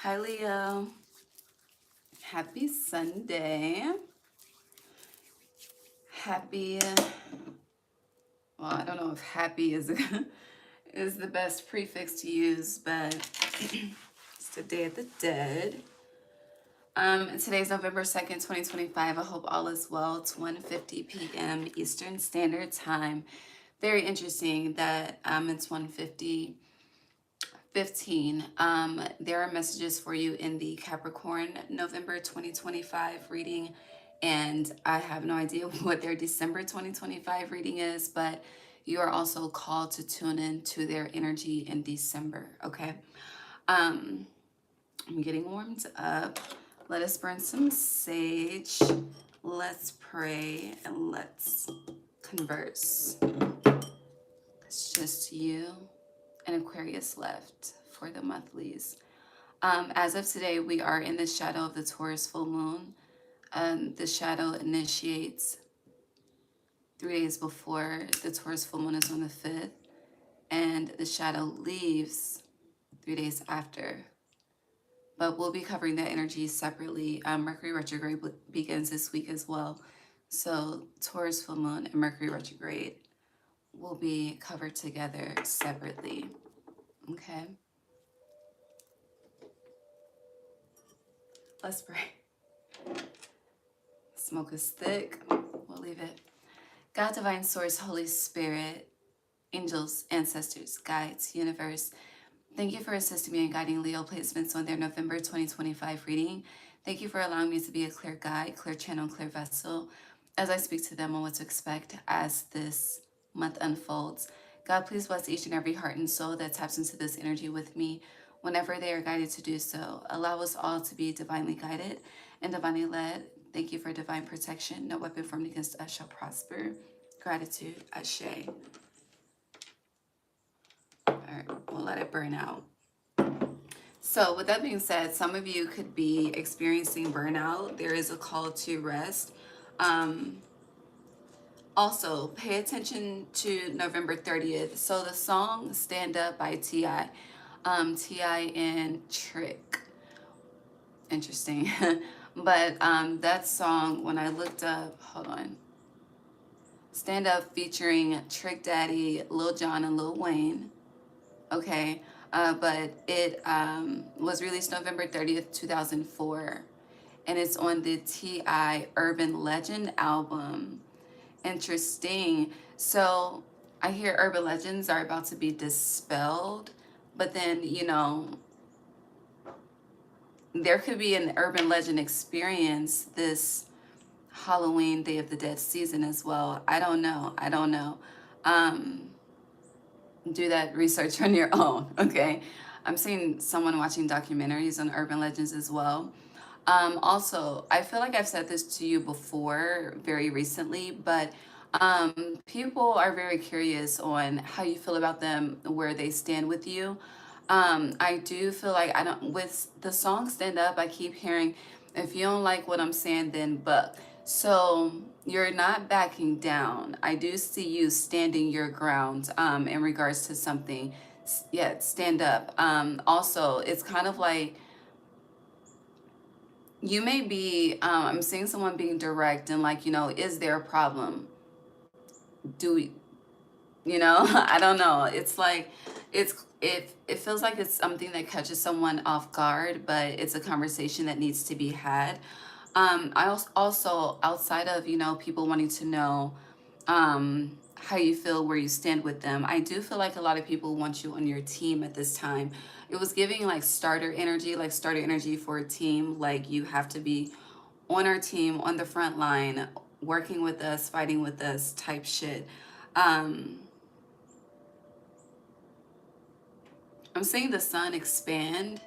Hi, Leo. Happy Sunday. Happy, well, I don't know if happy is, is the best prefix to use, but it's the Day of the Dead. Today's November 2nd, 2025. I hope all is well. It's 1:50 p.m. Eastern Standard Time. Very interesting that it's 1:15. There are messages for you in the Capricorn November 2025 reading, and I have no idea what their December 2025 reading is, but you are also called to tune in to their energy in December, okay? I'm getting warmed up. Let us burn some sage. Let's pray and let's converse. It's just you and Aquarius left for the monthlies. As of today, we are in the shadow of the Taurus full moon. The shadow initiates 3 days before the Taurus full moon is on the 5th, and the shadow leaves 3 days after. But we'll be covering that energy separately. Mercury retrograde begins this week as well. So Taurus full moon and Mercury retrograde will be covered together separately. Okay. Let's pray. Smoke is thick. We'll leave it. God, divine source, Holy Spirit, angels, ancestors, guides, universe, thank you for assisting me in guiding Leo placements on their November 2025 reading. Thank you for allowing me to be a clear guide, clear channel, clear vessel as I speak to them on what to expect as this month unfolds. God, please bless each and every heart and soul that taps into this energy with me whenever they are guided to do so. Allow us all to be divinely guided and divinely led. Thank you for divine protection. No weapon formed against us shall prosper. Gratitude, Ashe. All right, we'll let it burn out. So with that being said, some of you could be experiencing burnout. There is a call to rest. Also, pay attention to November 30th. So the song Stand Up by T.I. T.I. and Trick. Interesting. But that song, when I looked up, hold on. Stand Up featuring Trick Daddy, Lil Jon, and Lil Wayne. Okay. But it was released November 30th, 2004. And it's on the T.I. Urban Legend album. Interesting. So I hear urban legends are about to be dispelled, but then, you know, there could be an urban legend experience this Halloween Day of the Dead season as well. I don't know. Do that research on your own, okay? I'm seeing someone watching documentaries on urban legends as well. Also, I feel like I've said this to you before very recently, but people are very curious on how you feel about them, where they stand with you. I do feel like with the song Stand Up, I keep hearing, if you don't like what I'm saying, then buck. So you're not backing down. I do see you standing your ground in regards to something. Yeah, stand up. Also, it's kind of like, you may be, I'm seeing someone being direct and like, you know, is there a problem? Do we, you know, I don't know. It's like, it feels like it's something that catches someone off guard, but it's a conversation that needs to be had. I also, outside of, you know, people wanting to know how you feel, where you stand with them, I do feel like a lot of people want you on your team at this time. It was giving like starter energy for a team. Like you have to be on our team, on the front line, working with us, fighting with us type shit. I'm seeing the sun expand.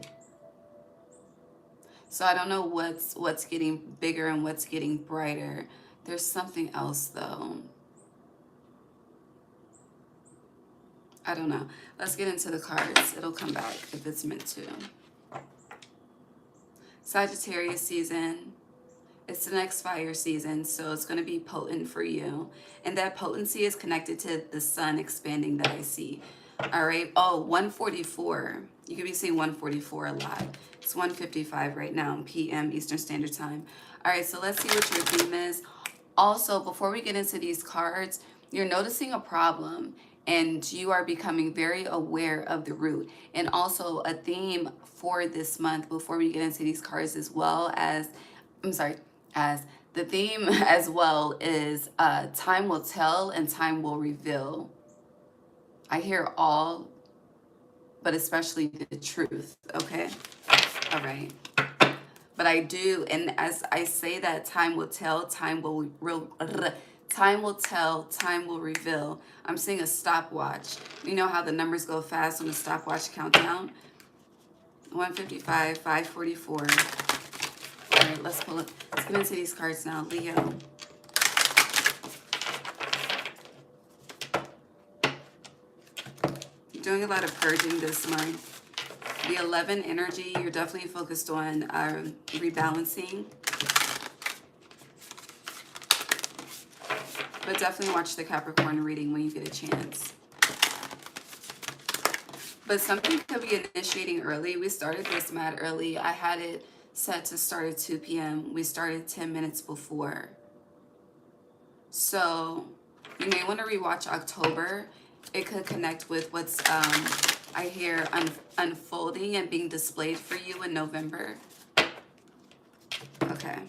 So I don't know what's getting bigger and what's getting brighter. There's something else though. I don't know. Let's get into the cards. It'll come back if it's meant to. Sagittarius season. It's the next fire season, so it's going to be potent for you. And that potency is connected to the sun expanding that I see. All right. Oh, 144. You could be seeing 144 a lot. It's 1:55 right now, p.m. Eastern Standard Time. All right, so let's see what your theme is. Also, before we get into these cards, you're noticing a problem and you are becoming very aware of the root. And also a theme for this month before we get into these cards as well as, as the theme as well is time will tell and time will reveal. I hear all, but especially the truth, okay? All right. But I do, and as I say that time will tell, time will tell, time will reveal. I'm seeing a stopwatch. You know how the numbers go fast on the stopwatch countdown? 155, 544. All right, let's pull it. Let's get into these cards now. Leo. You're doing a lot of purging this month. The 11 energy, you're definitely focused on rebalancing. But definitely watch the Capricorn reading when you get a chance. But something could be initiating early. We started this mad early. I had it set to start at 2 p.m. We started 10 minutes before. So you may want to rewatch October. It could connect with what's, I hear, unfolding and being displayed for you in November. Okay.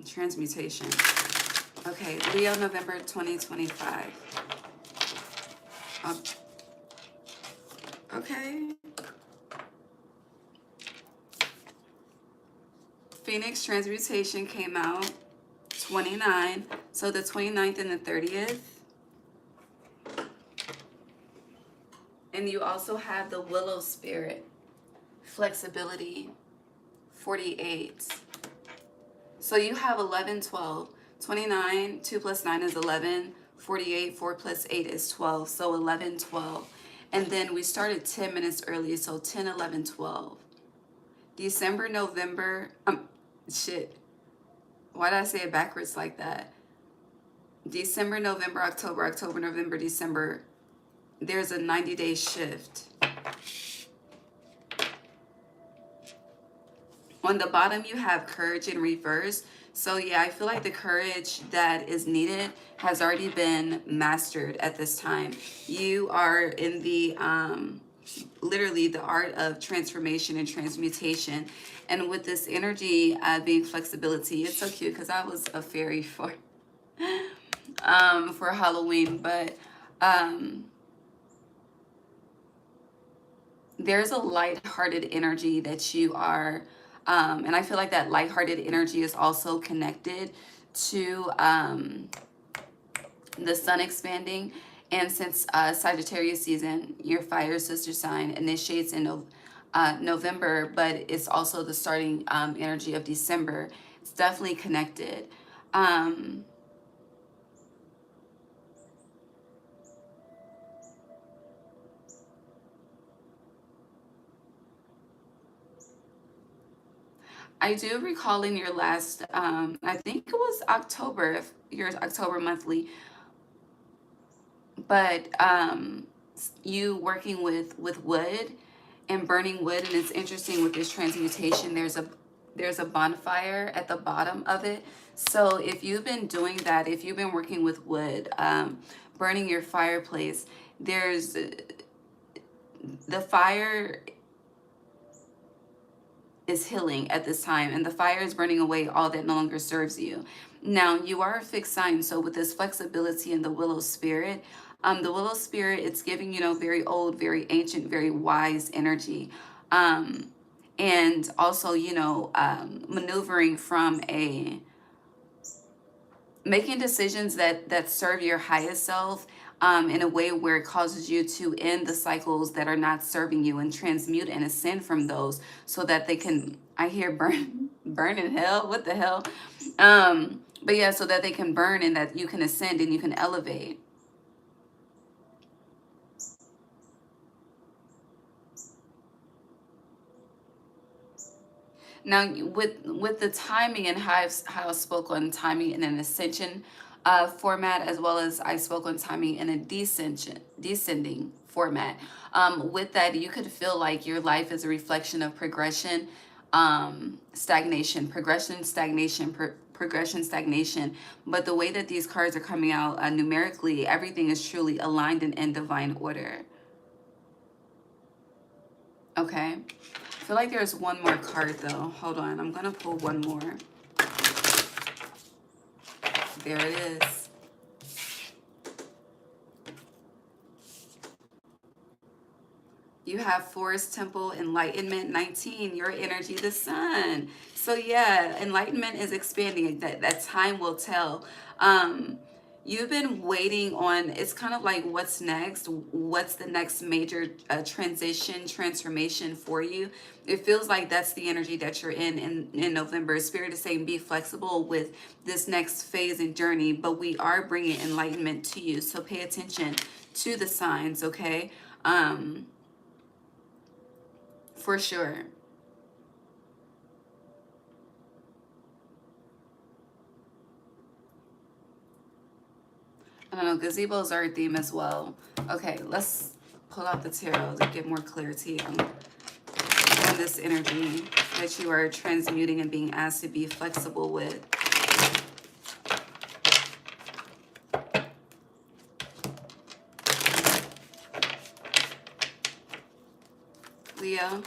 Transmutation. Okay, Leo, November 2025. Okay. Phoenix transmutation came out 29. So the 29th and the 30th. And you also have the Willow Spirit, flexibility, 48. So you have 11, 12, 29, 2 plus 9 is 11, 48, 4 plus 8 is 12. So 11, 12. And then we started 10 minutes early, so 10, 11, 12. December, November, shit. Why did I say it backwards like that? December, November, October, October, November, December. There's a 90-day shift. On the bottom, you have courage in reverse. So yeah, I feel like the courage that is needed has already been mastered at this time. You are in the, literally the art of transformation and transmutation. And with this energy being flexibility, it's so cute because I was a fairy for Halloween, but there's a light-hearted energy that you are, and I feel like that light-hearted energy is also connected to the sun expanding. And since Sagittarius season, your fire sister sign initiates in November, but it's also the starting energy of December. It's definitely connected. I do recall in your last, I think it was October, your October monthly, but you working with wood and burning wood. And it's interesting with this transmutation, there's a bonfire at the bottom of it. So if you've been doing that, if you've been working with wood, burning your fireplace, there's the fire is healing at this time, and the fire is burning away all that no longer serves you. Now, you are a fixed sign, so with this flexibility in the willow spirit, it's giving, you know, very old, very ancient, very wise energy. And also, you know, maneuvering from making decisions that serve your highest self, in a way where it causes you to end the cycles that are not serving you and transmute and ascend from those so that they can, I hear burn in hell, what the hell? But yeah, so that they can burn and that you can ascend and you can elevate. Now, with the timing and how I spoke on timing and an ascension, format, as well as I spoke on timing in a descending format. With that, you could feel like your life is a reflection of progression, stagnation, progression, stagnation, progression, stagnation. But the way that these cards are coming out numerically, everything is truly aligned and in divine order. Okay. I feel like there's one more card though. Hold on. I'm going to pull one more. There it is. You have Forest Temple, Enlightenment, 19, your energy, the sun. So yeah, enlightenment is expanding. That time will tell. You've been waiting on, it's kind of like what's next? What's the next major transition, transformation for you? It feels like that's the energy that you're in November. Spirit is saying be flexible with this next phase and journey, but we are bringing enlightenment to you. So pay attention to the signs, okay? For sure. I don't know, gazebos are a theme as well. Okay, let's pull out the tarot to get more clarity on this energy that you are transmuting and being asked to be flexible with. Leo.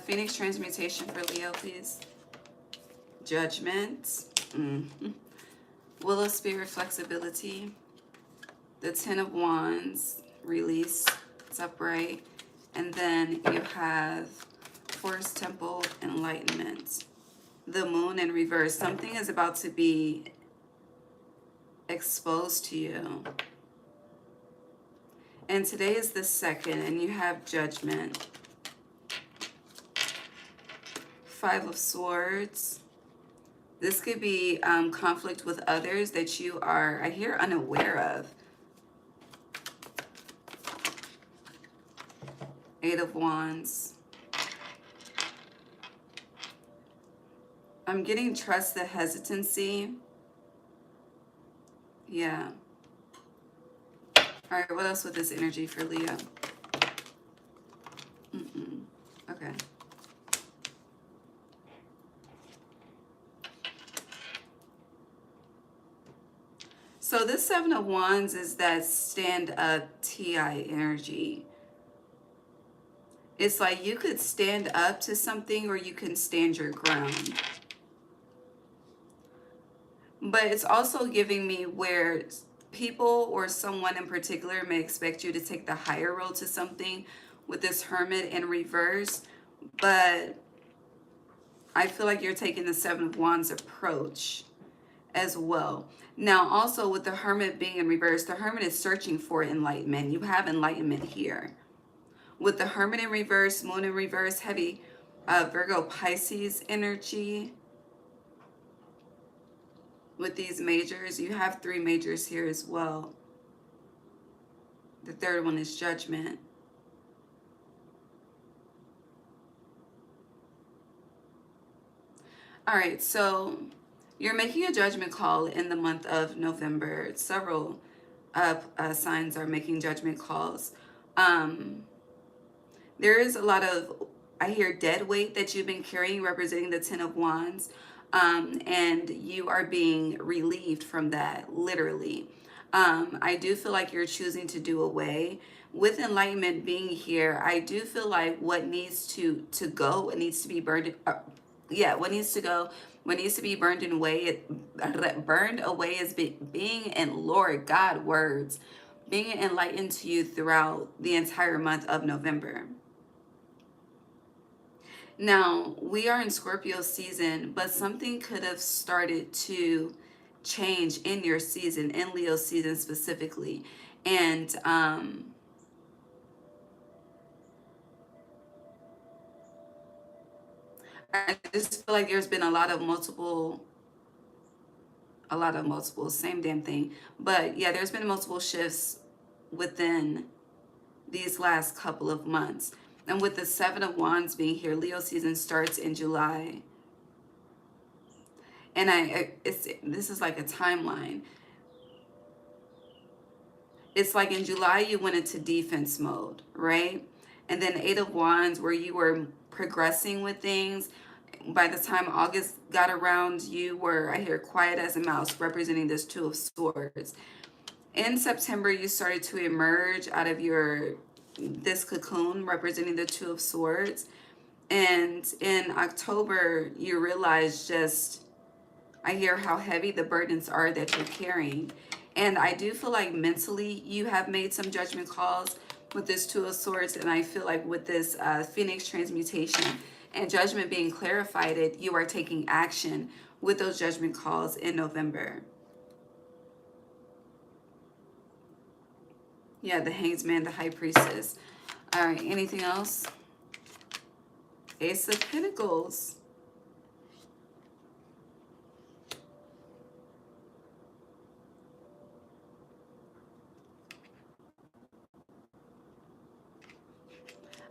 Phoenix transmutation for Leo, please. Judgment. Willow Spirit, flexibility. The Ten of Wands, release. It's upright. And then you have Forest Temple, enlightenment. The Moon in reverse. Something is about to be exposed to you. And today is the 2nd, and you have Judgment. 5 of Swords. This could be conflict with others that you are, I hear, unaware of. 8 of Wands. I'm getting trust, the hesitancy. Yeah. All right, what else with this energy for Leo? Okay. So this 7 of Wands is that stand-up TI energy. It's like you could stand up to something or you can stand your ground. But it's also giving me where people or someone in particular may expect you to take the higher road to something with this Hermit in reverse. But I feel like you're taking the 7 of Wands approach as well. Now, also with the Hermit being in reverse, the Hermit is searching for enlightenment. You have enlightenment here. With the Hermit in reverse, Moon in reverse, heavy Virgo Pisces energy. With these majors, you have 3 majors here as well. The 3rd one is Judgment. All right, so you're making a judgment call in the month of November. Several signs are making judgment calls. There is a lot of, I hear, dead weight that you've been carrying, representing the 10 of Wands. And you are being relieved from that, literally. I do feel like you're choosing to do away. With enlightenment being here, I do feel like what needs to go, what needs to be burned, what needs to go, what needs to be burned away, is being in Lord God words, being enlightened to you throughout the entire month of November. Now, we are in Scorpio season, but something could have started to change in your season, in Leo season specifically. And I just feel like there's been a lot of multiple, same damn thing. But yeah, there's been multiple shifts within these last couple of months. And with the 7 of Wands being here, Leo season starts in July. And this is like a timeline. It's like in July you went into defense mode, right? And then Eight of Wands, where you were progressing with things. By the time August got around, you were, I hear, quiet as a mouse, representing this Two of Swords. In September, you started to emerge out of this cocoon, representing the Two of Swords. And in October, you realize just, I hear how heavy the burdens are that you're carrying. And I do feel like mentally you have made some judgment calls with this Two of Swords. And I feel like with this Phoenix transmutation and judgment being clarified, you are taking action with those judgment calls in November. Yeah, the Hanged, the High Priestess. All right, anything else? Ace of Pentacles.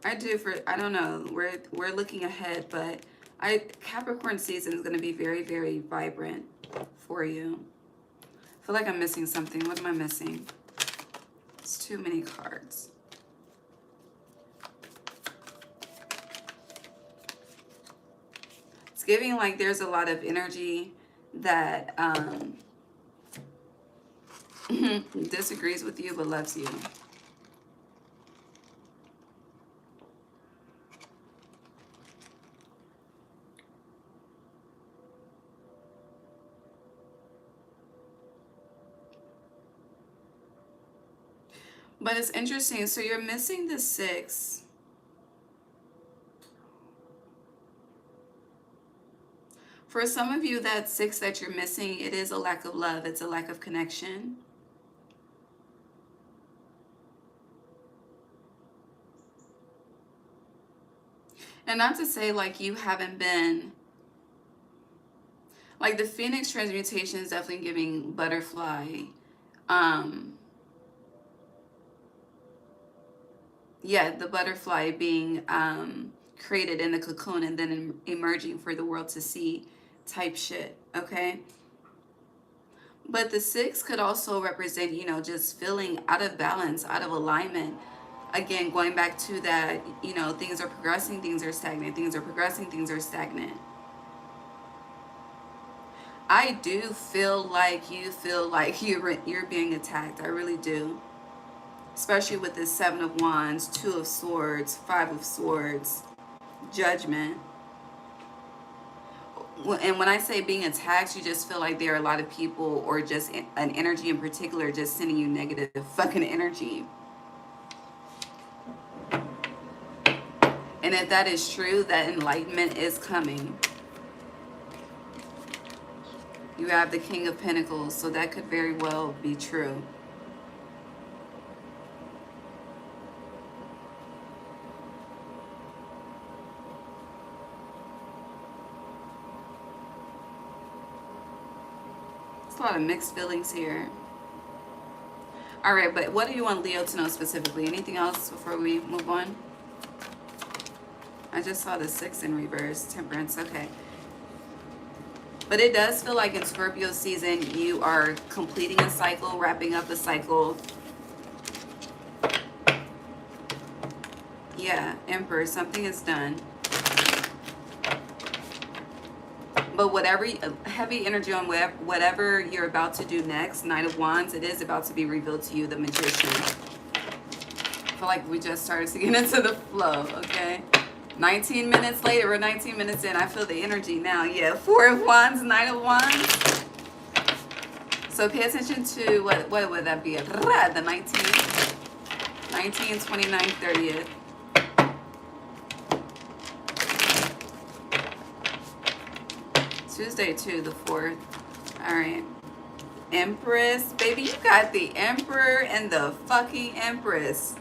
I don't know, we're looking ahead, but Capricorn season is going to be very, very vibrant for you. I feel like I'm missing something. What am I missing? It's too many cards. It's giving like there's a lot of energy that disagrees with you but loves you. But it's interesting. So you're missing the 6. For some of you, that 6 that you're missing, it is a lack of love. It's a lack of connection. And not to say like you haven't been, like the Phoenix transmutation is definitely giving butterfly. Yeah, the butterfly being created in the cocoon and then emerging for the world to see type shit, okay? But the 6 could also represent, you know, just feeling out of balance, out of alignment. Again, going back to that, you know, things are progressing, things are stagnant, things are progressing, things are stagnant. I do feel like you're being attacked. I really do. Especially with this 7 of Wands, 2 of Swords, 5 of Swords, Judgment. And when I say being attacked, you just feel like there are a lot of people or just an energy in particular just sending you negative fucking energy. And if that is true, that enlightenment is coming. You have the King of Pentacles, so that could very well be true. A lot of mixed feelings here. All right, but what do you want Leo to know specifically? Anything else before we move on? I just saw the 6 in reverse. Temperance, okay. But it does feel like in Scorpio season, you are completing a cycle, wrapping up a cycle. Yeah, Emperor, something is done. But whatever, heavy energy on whatever you're about to do next, Knight of Wands, it is about to be revealed to you, the Magician. I feel like we just started to get into the flow, okay? 19 minutes later, we're 19 minutes in. I feel the energy now. Yeah, 4 of Wands, Knight of Wands. So pay attention to, what would that be? The 19th, 29th, 30th. Tuesday too, the 4th. All right. Empress. Baby, you got the Emperor and the fucking Empress.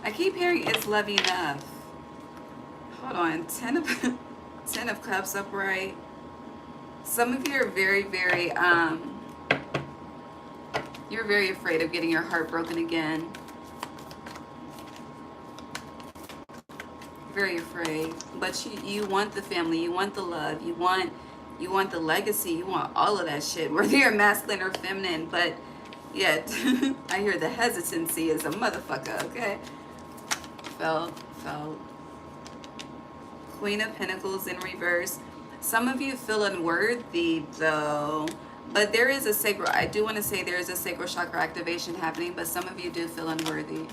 I keep hearing it's love enough. Hold on. 10 of Cups upright. Some of you are very, very, you're very afraid of getting your heart broken again. very afraid. But you want the family, you want the love, you want the legacy, you want all of that shit, whether you're masculine or feminine. But yet, I hear the hesitancy is a motherfucker, okay? Felt. Queen of Pentacles in reverse. Some of you feel unworthy though, but there is a sacral, I do want to say there is a sacral chakra activation happening, but some of you do feel unworthy.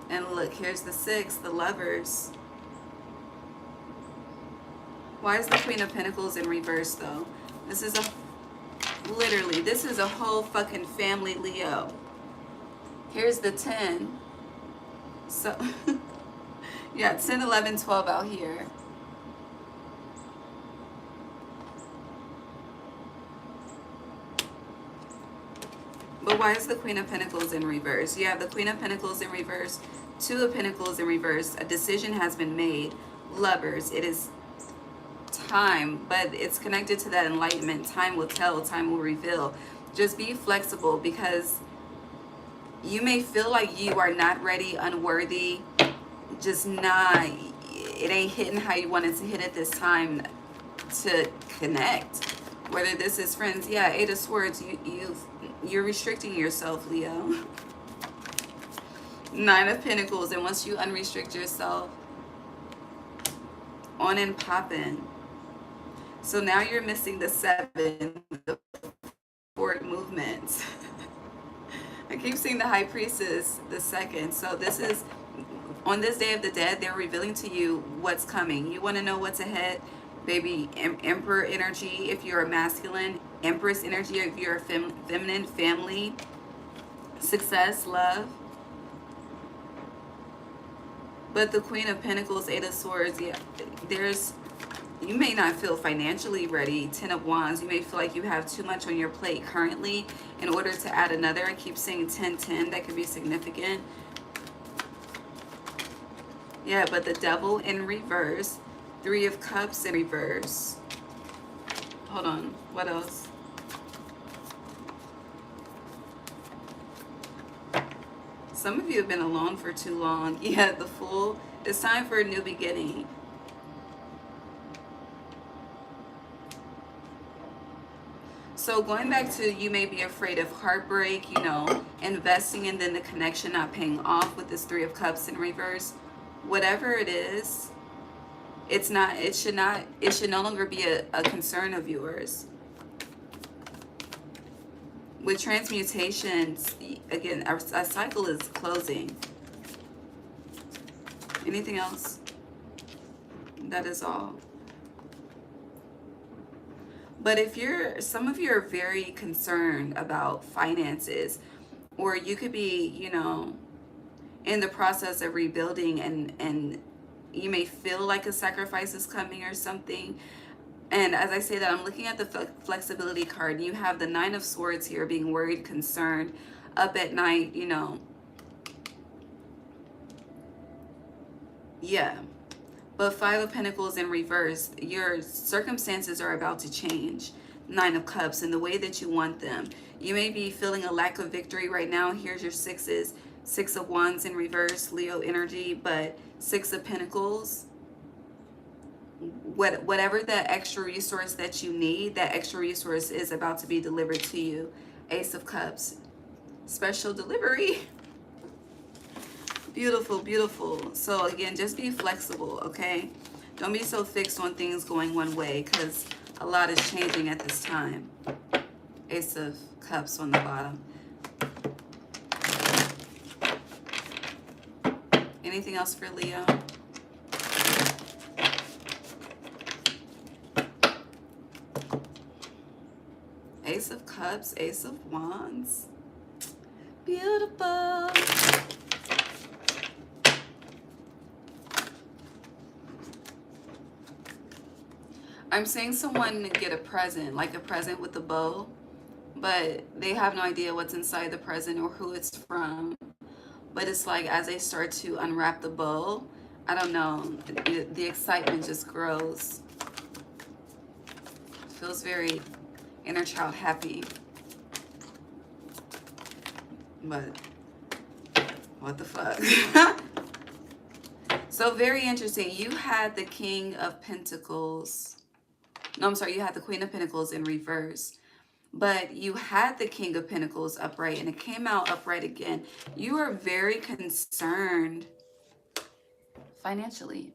And look, here's the 6, the Lovers. Why is the Queen of Pentacles in reverse though? This is literally, this is a whole fucking family, Leo. Here's the 10. So, yeah, 10, 11, 12 out here. But why is the Queen of Pentacles in reverse? You have the Queen of Pentacles in reverse, 2 of Pentacles in reverse. A decision has been made. Lovers, it is time, but it's connected to that enlightenment. Time will tell, time will reveal. Just be flexible, because you may feel like you are not ready, unworthy, just not, it ain't hitting how you wanted to hit at this time to connect. Whether this is friends, yeah, 8 of Swords, you're restricting yourself, Leo. 9 of Pentacles, and once you unrestrict yourself, on and popping. So now you're missing the 7, the forward movement. I keep seeing the High Priestess, the 2nd. So this is, on this Day of the Dead, they're revealing to you what's coming. You want to know what's ahead? Baby, Emperor energy if you're a masculine. Empress energy if you're a feminine. Family. Success, love. But the Queen of Pentacles, 8 of Swords, yeah, you may not feel financially ready. 10 of Wands, you may feel like you have too much on your plate currently in order to add another. I keep saying 10, 10, that could be significant. Yeah, but the Devil in reverse, 3 of Cups in reverse. Hold on, what else? Some of you have been alone for too long. Yeah, the Fool. It's time for a new beginning. So going back to, you may be afraid of heartbreak, you know, investing and then the connection not paying off with this 3 of Cups in reverse. Whatever it is, it should no longer be a concern of yours. With transmutations, again, a cycle is closing. Anything else? That is all. But if some of you are very concerned about finances, or you could be, you know, in the process of rebuilding, and you may feel like a sacrifice is coming or something. And as I say that, I'm looking at the flexibility card. You have the 9 of Swords here, being worried, concerned, up at night, you know. Yeah. But 5 of Pentacles in reverse, your circumstances are about to change. 9 of Cups, in the way that you want them. You may be feeling a lack of victory right now. Here's your 6s. 6 of Wands in reverse, Leo energy, but 6 of Pentacles. Whatever that extra resource that you need, that extra resource is about to be delivered to you. Ace of Cups. Special delivery. Beautiful, beautiful. So again, just be flexible, okay? Don't be so fixed on things going one way, because a lot is changing at this time. Ace of Cups on the bottom. Anything else for Leo? Ace of Cups, Ace of Wands. Beautiful. I'm seeing someone get a present, like a present with a bow, but they have no idea what's inside the present or who it's from. But it's like, as they start to unwrap the bow, I don't know, the excitement just grows. Feels very inner child happy. But What the fuck? So very interesting. You had the King of Pentacles. No, I'm sorry. You had the Queen of Pentacles in reverse. But you had the King of Pentacles upright, and it came out upright again. You are very concerned financially.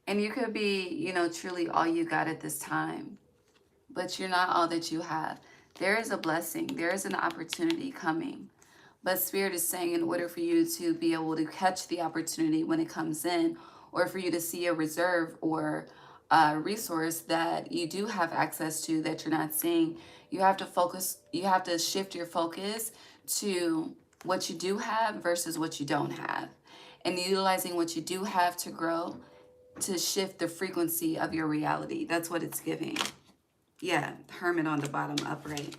And you could be, you know, truly all you got at this time. But you're not all that you have. There is a blessing. There is an opportunity coming. But Spirit is saying in order for you to be able to catch the opportunity when it comes in, or for you to see a reserve or a resource that you do have access to that you're not seeing, you have to focus, you have to shift your focus to what you do have versus what you don't have. And utilizing what you do have to grow, to shift the frequency of your reality. That's what it's giving. Yeah, Hermit on the bottom, upright.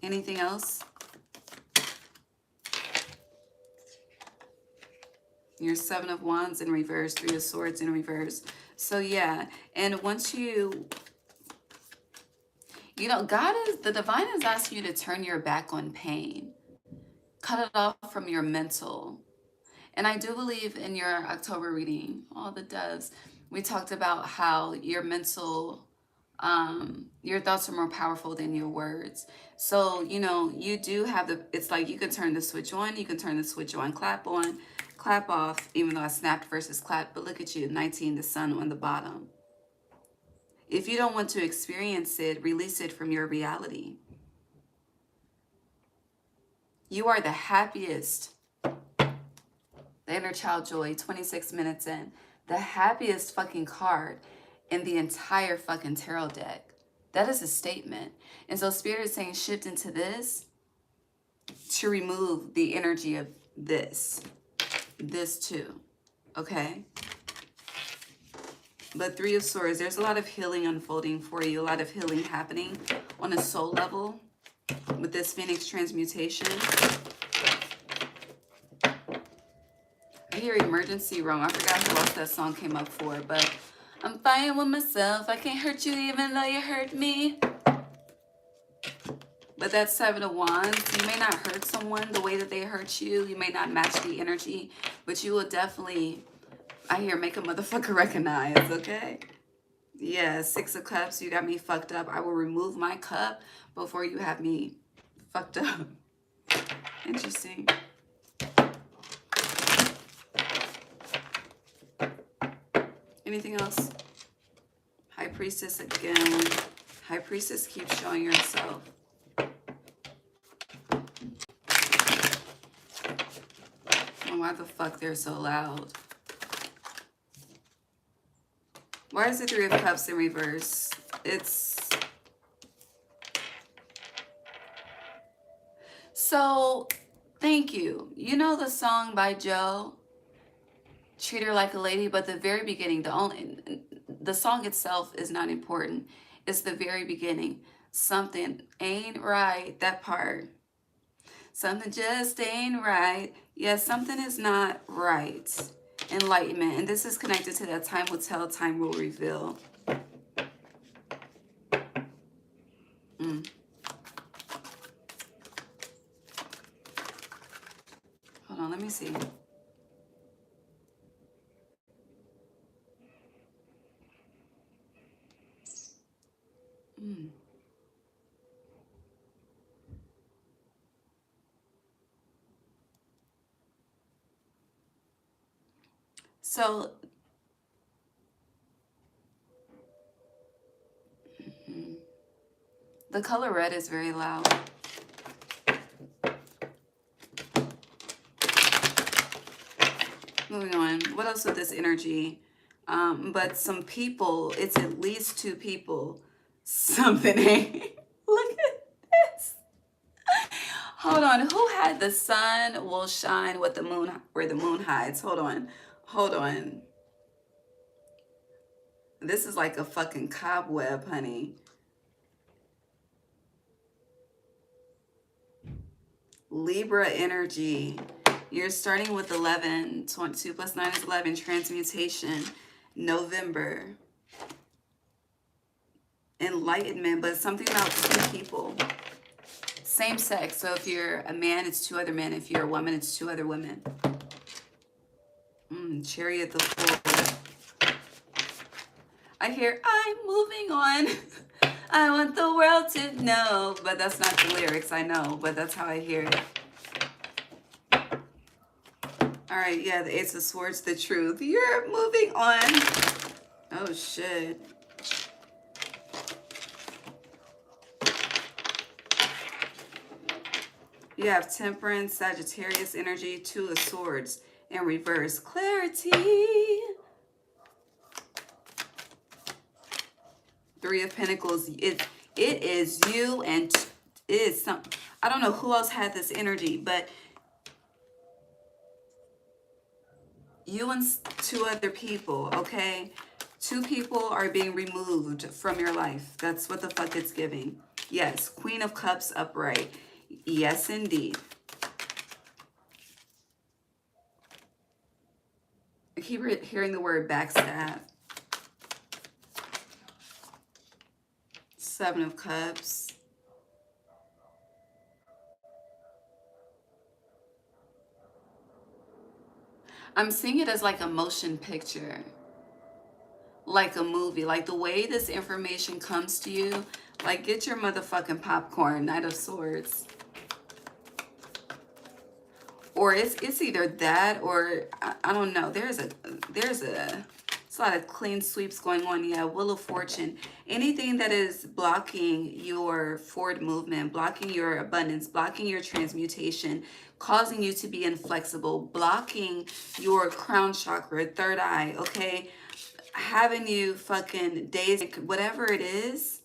Anything else? Your Seven of Wands in reverse, Three of Swords in reverse. So yeah, and once you know, God is, the divine is asking you to turn your back on pain. Cut it off from your mental. And I do believe in your October reading, all the doves, we talked about how your mental, your thoughts are more powerful than your words. So, you know, you do have the, it's like you can turn the switch on, you can turn the switch on, clap off, even though I snapped versus clap, but look at you, 19, the sun on the bottom. If you don't want to experience it, release it from your reality. You are the happiest. The inner child joy, 26 minutes in. The happiest fucking card in the entire fucking tarot deck. That is a statement. And so Spirit is saying shift into this to remove the energy of this. This too. Okay? But Three of Swords, there's a lot of healing unfolding for you. A lot of healing happening on a soul level with this Phoenix transmutation. I hear emergency wrong. I forgot who else that song came up for, but I'm fine with myself. I can't hurt you even though you hurt me. But that's Seven of Wands. You may not hurt someone the way that they hurt you. You may not match the energy, but you will definitely, I hear, make a motherfucker recognize, okay? Yeah, Six of Cups, you got me fucked up. I will remove my cup before you have me fucked up. Interesting. Anything else? High Priestess again. High Priestess keeps showing herself. Oh, why the fuck they're so loud? Why is the Three of Cups in reverse? It's... So, thank you. You know the song by Joe? Treat Her Like a Lady, but the very beginning, the song itself is not important. It's the very beginning. Something ain't right, that part. Something just ain't right. Yeah, something is not right. Enlightenment. And this is connected to that time will tell, time will reveal. Hold on, let me see. So, the color red is very loud. Moving on. What else with this energy? But some people, it's at least two people. Something ain't. Look at this. Hold on. Who had the sun will shine with the moon, where the moon hides? Hold on. Hold on. This is like a fucking cobweb, honey. Libra energy. You're starting with 11. 22 plus 9 is 11. Transmutation. November. Enlightenment. But something about two people. Same sex. So if you're a man, it's 2 other men. If you're a woman, it's 2 other women. Chariot the Fool. I hear, I'm moving on. I want the world to know. But that's not the lyrics, I know. But that's how I hear it. All right, yeah, the Ace of Swords, the truth. You're moving on. Oh, shit. You have Temperance, Sagittarius energy, 2 of Swords in reverse. Clarity. 3 of Pentacles. It is you, and it is some. I don't know who else had this energy, but you and 2 other people, okay? 2 people are being removed from your life. That's what the fuck it's giving. Yes, Queen of Cups upright. Yes, indeed. I keep hearing the word backstab. 7 of Cups. I'm seeing it as like a motion picture. Like a movie. Like the way this information comes to you. Like, get your motherfucking popcorn. Knight of Swords. Or it's either that or I don't know. There's a lot of clean sweeps going on. Yeah, Wheel of Fortune. Anything that is blocking your forward movement, blocking your abundance, blocking your transmutation, causing you to be inflexible, blocking your crown chakra, third eye, okay? Having you fucking dazed, whatever it is,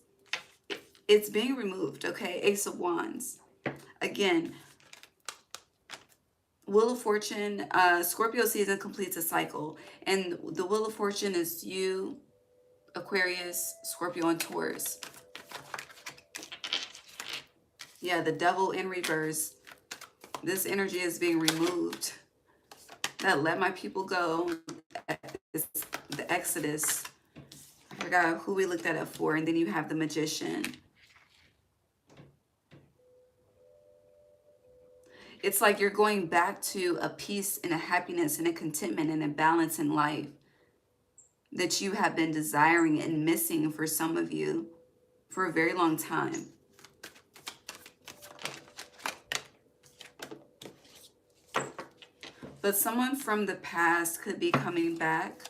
it's being removed, okay? Ace of Wands. Again, Wheel of Fortune, Scorpio season completes a cycle. And the Wheel of Fortune is you, Aquarius, Scorpio, and Taurus. Yeah, the Devil in reverse. This energy is being removed. That let my people go. The Exodus. I forgot who we looked at it for. And then you have the Magician. It's like you're going back to a peace and a happiness and a contentment and a balance in life that you have been desiring and missing for some of you for a very long time. But someone from the past could be coming back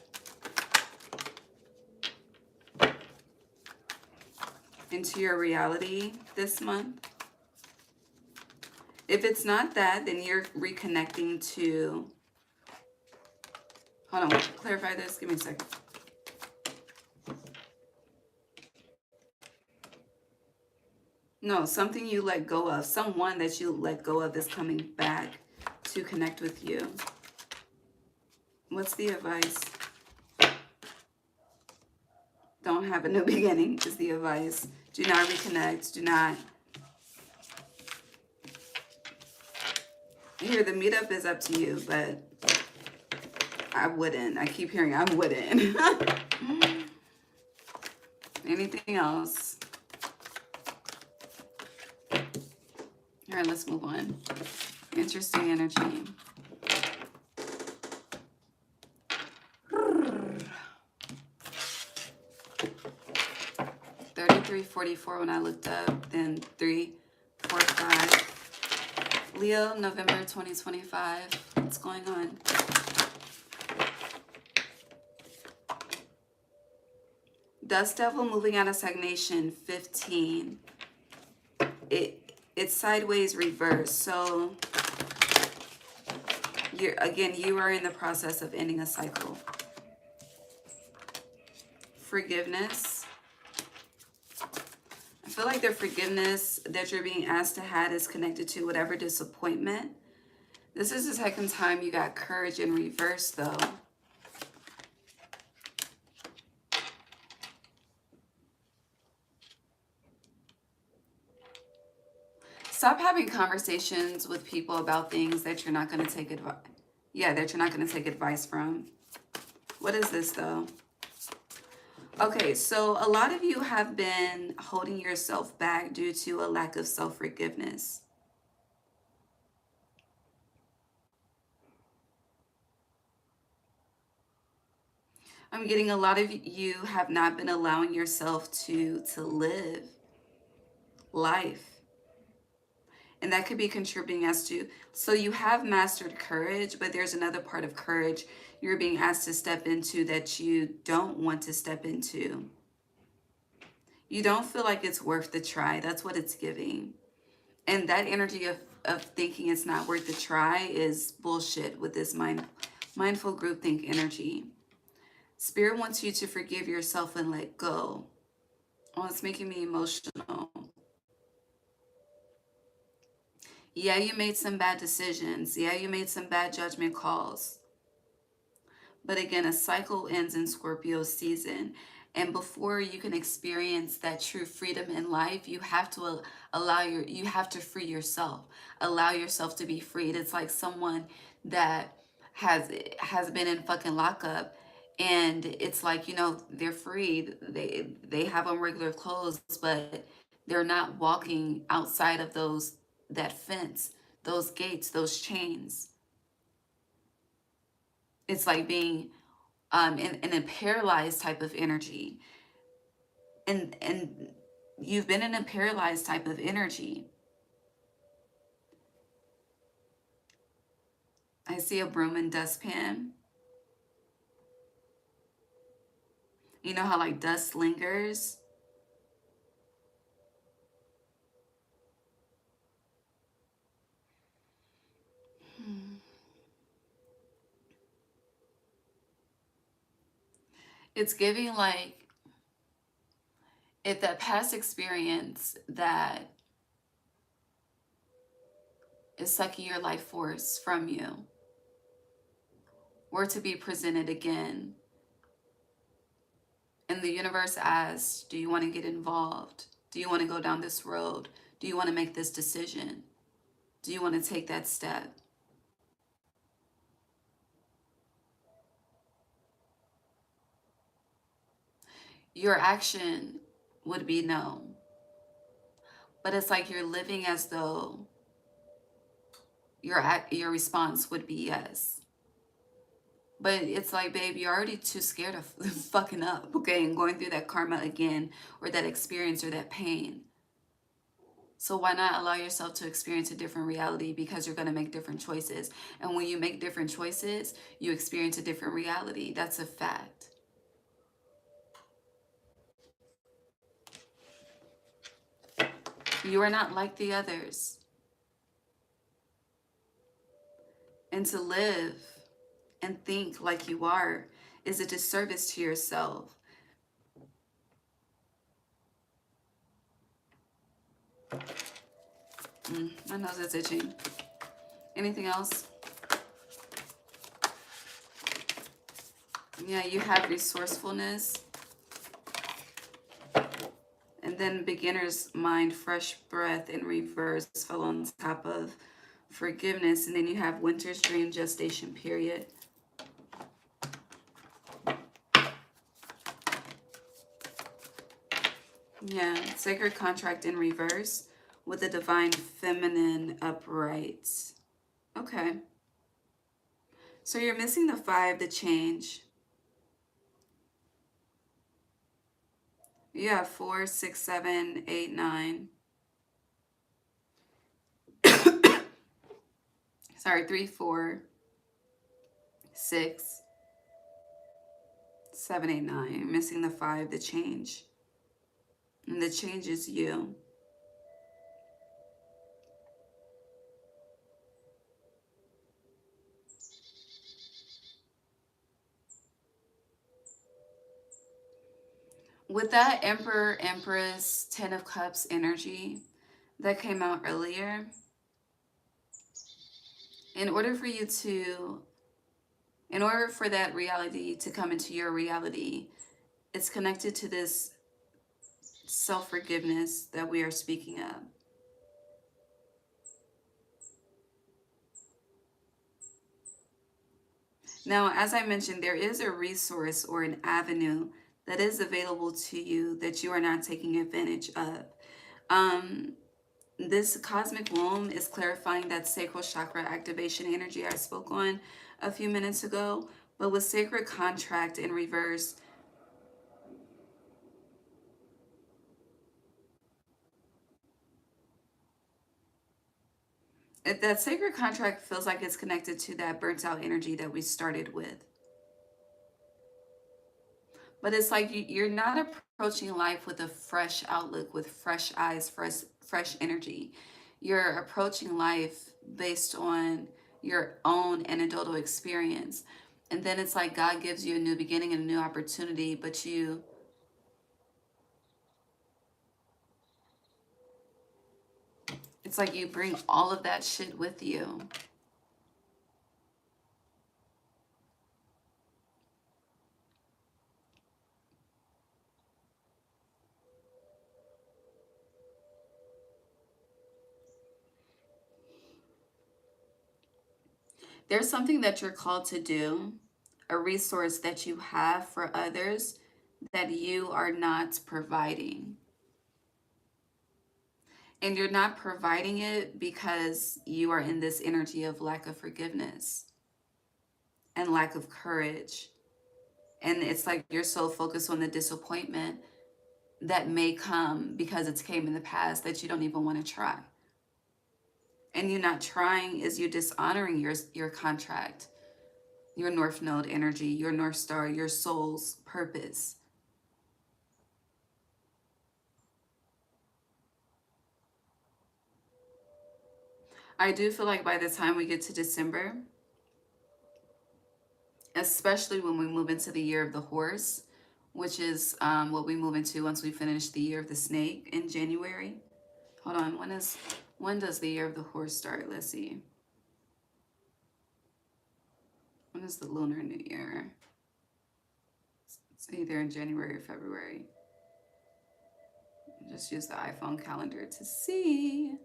into your reality this month. If it's not that, then you're reconnecting to... Hold on, clarify this. Give me a second. No, something you let go of. Someone that you let go of is coming back to connect with you. What's the advice? Don't have a new beginning is the advice. Do not reconnect. Do not... Here, the meetup is up to you, but I wouldn't. I keep hearing I wouldn't. Anything else? All right, let's move on. Interesting energy. $33.44 when I looked up, then 345. Leo, November 2025. What's going on? Dust Devil moving out of stagnation, 15. It's sideways reverse. So you are in the process of ending a cycle. Forgiveness. I feel like the forgiveness that you're being asked to have is connected to whatever disappointment. This is the second time you got courage in reverse, though. Stop having conversations with people about things that you're not going to take advice. Yeah, that you're not going to take advice from. What is this, though? Okay, so a lot of you have been holding yourself back due to a lack of self-forgiveness. I'm getting a lot of you have not been allowing yourself to live life. And that could be contributing as to, so you have mastered courage, but there's another part of courage you're being asked to step into that you don't want to step into. You don't feel like it's worth the try. That's what it's giving. And that energy of thinking it's not worth the try is bullshit with this mindful groupthink energy. Spirit wants you to forgive yourself and let go. Oh, it's making me emotional. Yeah, you made some bad decisions. Yeah, you made some bad judgment calls. But again, a cycle ends in Scorpio season. And before you can experience that true freedom in life, you have to you have to free yourself. Allow yourself to be freed. It's like someone that has been in fucking lockup, and it's like, you know, they're free. They have on regular clothes, but they're not walking outside of that fence, those gates, those chains. It's like being in a paralyzed type of energy. And you've been in a paralyzed type of energy. I see a broom and dustpan. You know how like dust lingers? It's giving like, if that past experience that is sucking your life force from you were to be presented again, and the universe asks, do you want to get involved? Do you want to go down this road? Do you want to make this decision? Do you want to take that step? Your action would be no. But it's like you're living as though your response would be yes. But it's like, babe, you're already too scared of fucking up, okay, and going through that karma again, or that experience or that pain. So why not allow yourself to experience a different reality, because you're going to make different choices. And when you make different choices, you experience a different reality. That's a fact. You are not like the others. And to live and think like you are is a disservice to yourself. My nose is itching. Anything else? Yeah, you have resourcefulness. And then beginner's mind, fresh breath in reverse fell on top of forgiveness. And then you have winter's dream, gestation period. Yeah, sacred contract in reverse with the divine feminine upright. Okay. So you're missing the 5, the change. You have 4, 6, 7, 8, 9. Sorry, 3, 4, 6, 7, 8, 9. You're missing the 5, the change. And the change is you. With that Emperor, Empress, 10 of Cups energy that came out earlier, in order for that reality to come into your reality, it's connected to this self-forgiveness that we are speaking of. Now, as I mentioned, there is a resource or an avenue that is available to you that you are not taking advantage of. Um, this cosmic womb is clarifying that sacral chakra activation energy I spoke on a few minutes ago. But with sacred contract in reverse, that sacred contract feels like it's connected to that burnt out energy that we started with. But it's like you're not approaching life with a fresh outlook, with fresh eyes, fresh energy. You're approaching life based on your own anecdotal experience. And then it's like God gives you a new beginning and a new opportunity, but it's like you bring all of that shit with you. There's something that you're called to do, a resource that you have for others that you are not providing. And you're not providing it because you are in this energy of lack of forgiveness and lack of courage. And it's like you're so focused on the disappointment that may come because it's came in the past that you don't even want to try. And you not trying is you dishonoring your contract, your North Node energy, your North Star, your soul's purpose. I do feel like by the time we get to December, especially when we move into the year of the horse, which is what we move into once we finish the year of the snake in January. Hold on, when does the year of the horse start? Let's see. When is the lunar new year? It's either in January or February. Just use the iPhone calendar to see.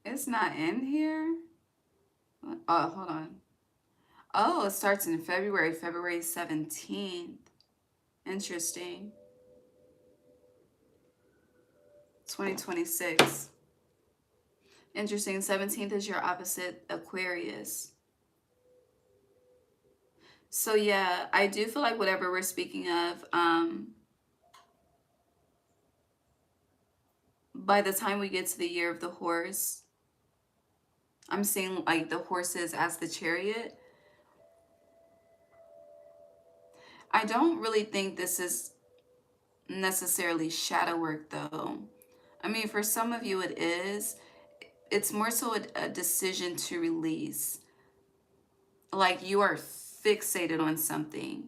It's not in here. Oh, hold on. Oh, it starts in February, February 17th. Interesting. 2026. Interesting. 17th is your opposite, Aquarius. So yeah, I do feel like whatever we're speaking of, by the time we get to the year of the horse, I'm seeing like the horses as the chariot. I don't really think this is necessarily shadow work though. I mean, for some of you it is. It's more so a decision to release. Like you are fixated on something.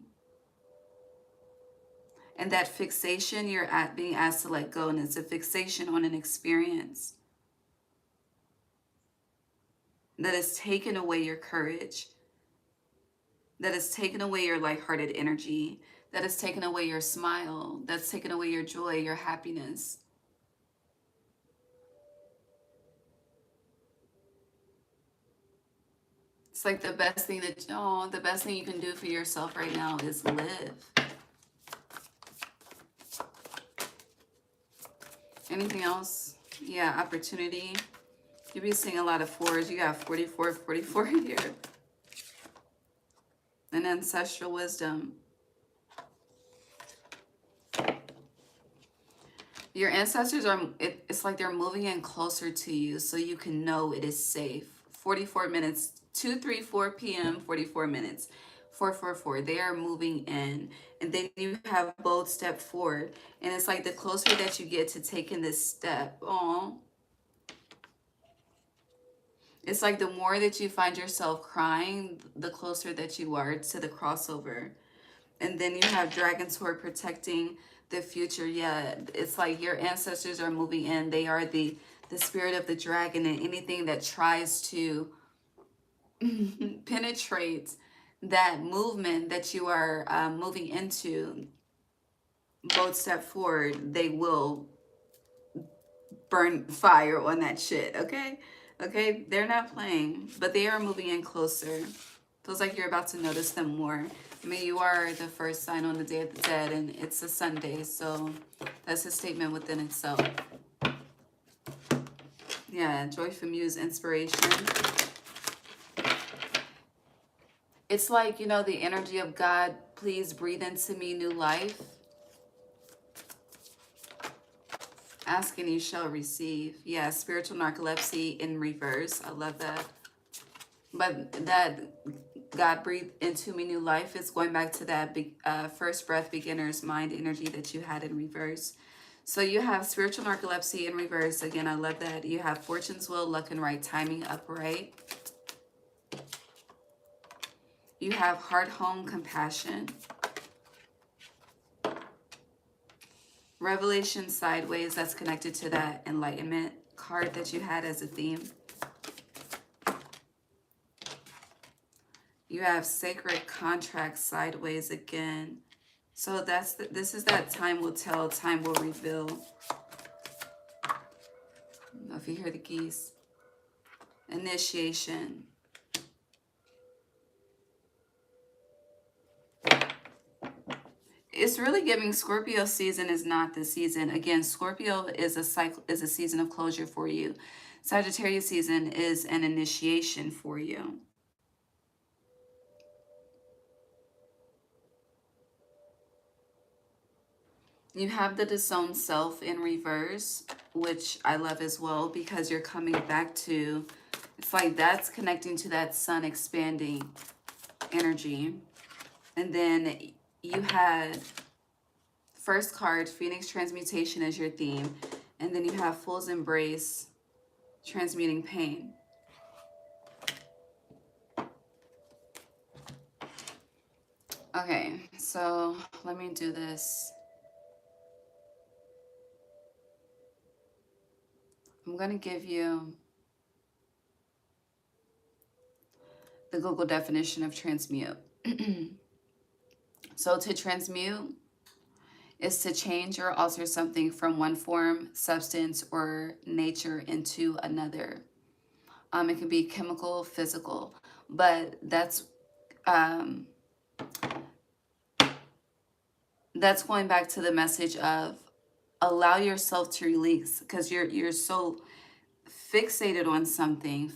And that fixation, you're being asked to let go. And it's a fixation on an experience that has taken away your courage, that has taken away your lighthearted energy, that has taken away your smile, that's taken away your joy, your happiness. It's like the best thing the best thing you can do for yourself right now is live. Anything else? Yeah, opportunity. You'll be seeing a lot of fours. You got 44, 44 here. And ancestral wisdom. Your ancestors are, it's like they're moving in closer to you so you can know it is safe. 44 minutes, 2:34 p.m., 44 minutes. 444, they are moving in. And then you have bold step forward. And it's like the closer that you get to taking this step, it's like the more that you find yourself crying, the closer that you are to the crossover. And then you have Dragon Sword protecting the future. Yeah, it's like your ancestors are moving in. They are the spirit of the dragon, and anything that tries to penetrate that movement that you are moving into, both step forward, they will burn fire on that shit, okay? Okay, they're not playing, but they are moving in closer. Feels like you're about to notice them more. I mean, you are the first sign on the Day of the Dead, and it's a Sunday, so that's a statement within itself. Yeah, joy from muse, inspiration. It's like, you know, the energy of God, please breathe into me new life. Ask and you shall receive. Yeah, spiritual narcolepsy in reverse. I love that. But that God breathed into me new life is going back to that first breath beginner's mind energy that you had in reverse. So you have spiritual narcolepsy in reverse. Again, I love that. You have fortune's will, luck and right timing upright. You have heart, home, compassion. Revelation sideways, that's connected to that enlightenment card that you had as a theme. You have sacred contract sideways again. So this is that time will tell, time will reveal. I don't know if you hear the geese. Initiation. It's really giving Scorpio season is not the season. Again, Scorpio is a cycle, is a season of closure for you. Sagittarius season is an initiation for you. You have the disowned self in reverse, which I love as well, because you're coming back to, it's like that's connecting to that sun expanding energy. And then you had first card, Phoenix Transmutation as your theme. And then you have Fool's Embrace, transmuting pain. Okay, so let me do this. I'm going to give you the Google definition of transmute. So to transmute is to change or alter something from one form, substance, or nature into another. It can be chemical, physical, but that's going back to the message of allow yourself to release, because you're so fixated on something.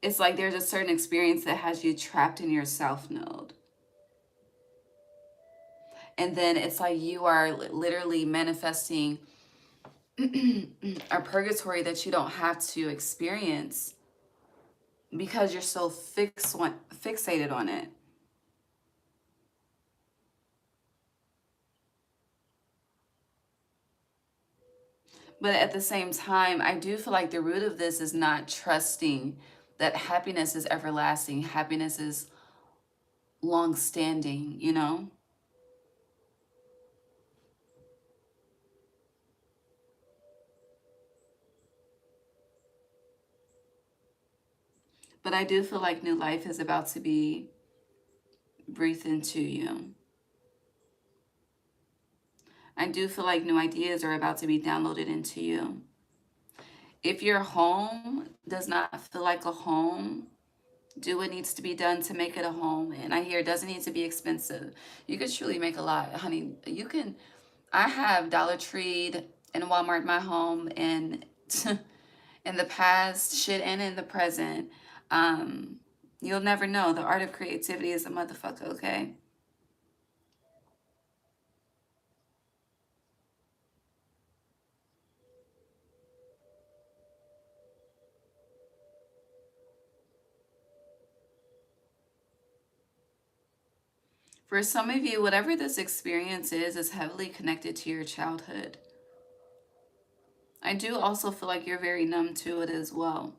It's like there's a certain experience that has you trapped in your self node. And then it's like you are literally manifesting a purgatory that you don't have to experience because you're so fixated on it. But at the same time, I do feel like the root of this is not trusting that happiness is everlasting. Happiness is long-standing, you know? But I do feel like new life is about to be breathed into you. I do feel like new ideas are about to be downloaded into you. If your home does not feel like a home, do what needs to be done to make it a home. And I hear it doesn't need to be expensive. You could truly make a lot, honey. You can, I have Dollar Tree and Walmart my home, and in the past, shit, and in the present. You'll never know. The art of creativity is a motherfucker, okay? For some of you, whatever this experience is heavily connected to your childhood. I do also feel like you're very numb to it as well.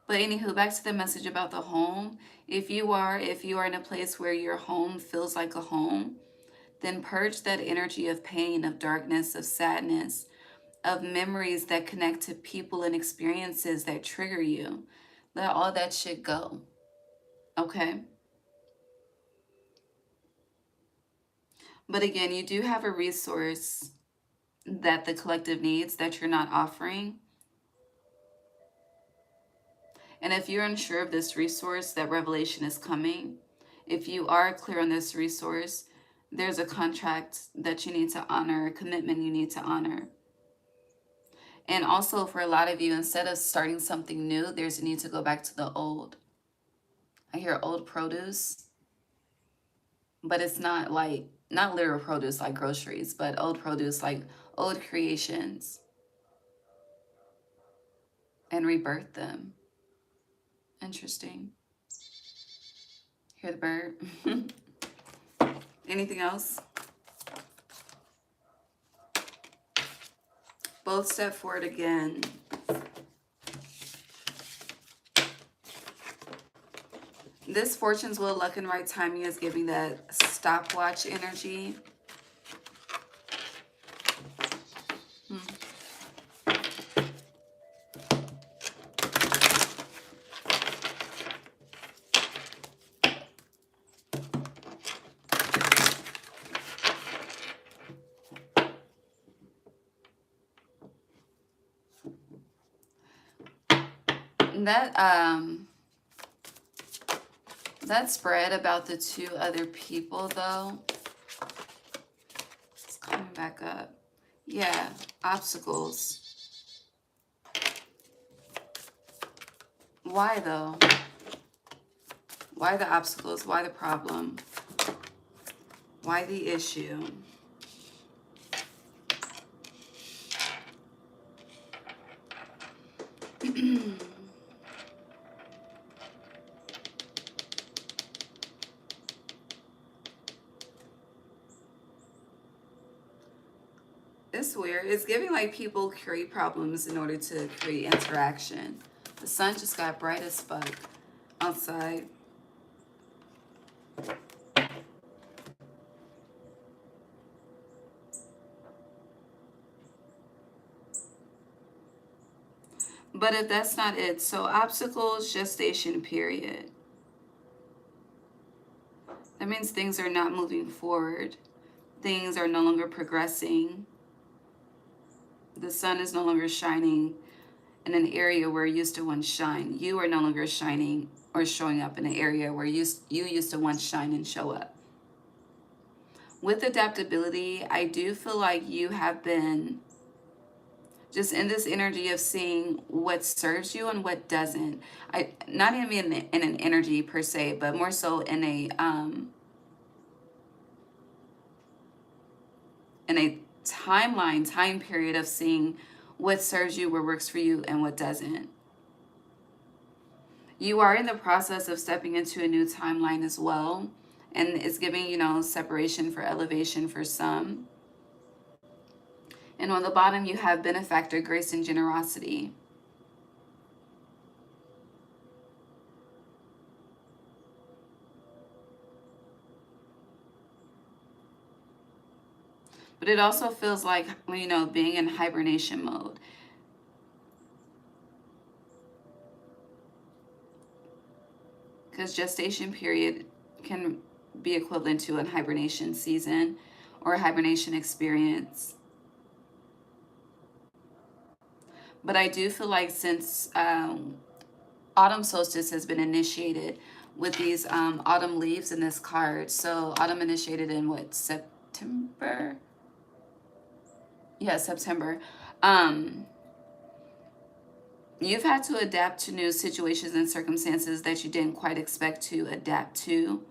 But anywho, back to the message about the home. If you are in a place where your home feels like a home, then purge that energy of pain, of darkness, of sadness, of memories that connect to people and experiences that trigger you. Let all that shit go, okay? But again, you do have a resource that the collective needs that you're not offering. And if you're unsure of this resource, that revelation is coming. If you are clear on this resource, there's a contract that you need to honor, a commitment you need to honor. And also for a lot of you, instead of starting something new, there's a need to go back to the old. I hear old produce, but it's not like, not literal produce like groceries, but old produce like old creations, and rebirth them. Interesting. Hear the bird. Anything else? Both step forward again. This Fortune's Wheel, luck and right timing is giving that stopwatch energy. That spread about the two other people, though, it's coming back up. Yeah, obstacles. Why, though? Why the obstacles? Why the problem? Why the issue? It's weird. It's giving like people create problems in order to create interaction. The sun just got bright as fuck outside. But if that's not it, so obstacles, gestation period. That means things are not moving forward. Things are no longer progressing. The sun is no longer shining in an area where it used to once shine. You are no longer shining or showing up in an area where you used to once shine and show up. With adaptability, I do feel like you have been just in this energy of seeing what serves you and what doesn't. Not even in an energy per se, but more so in a timeline, time period of seeing what serves you, what works for you, and what doesn't. You are in the process of stepping into a new timeline as well, and it's giving, you know, separation for elevation for some. And on the bottom, you have benefactor, grace, and generosity. But it also feels like, you know, being in hibernation mode. Because gestation period can be equivalent to a hibernation season or a hibernation experience. But I do feel like since autumn solstice has been initiated with these autumn leaves in this card. So autumn initiated in what, September? Yeah, September. You've had to adapt to new situations and circumstances that you didn't quite expect to adapt to.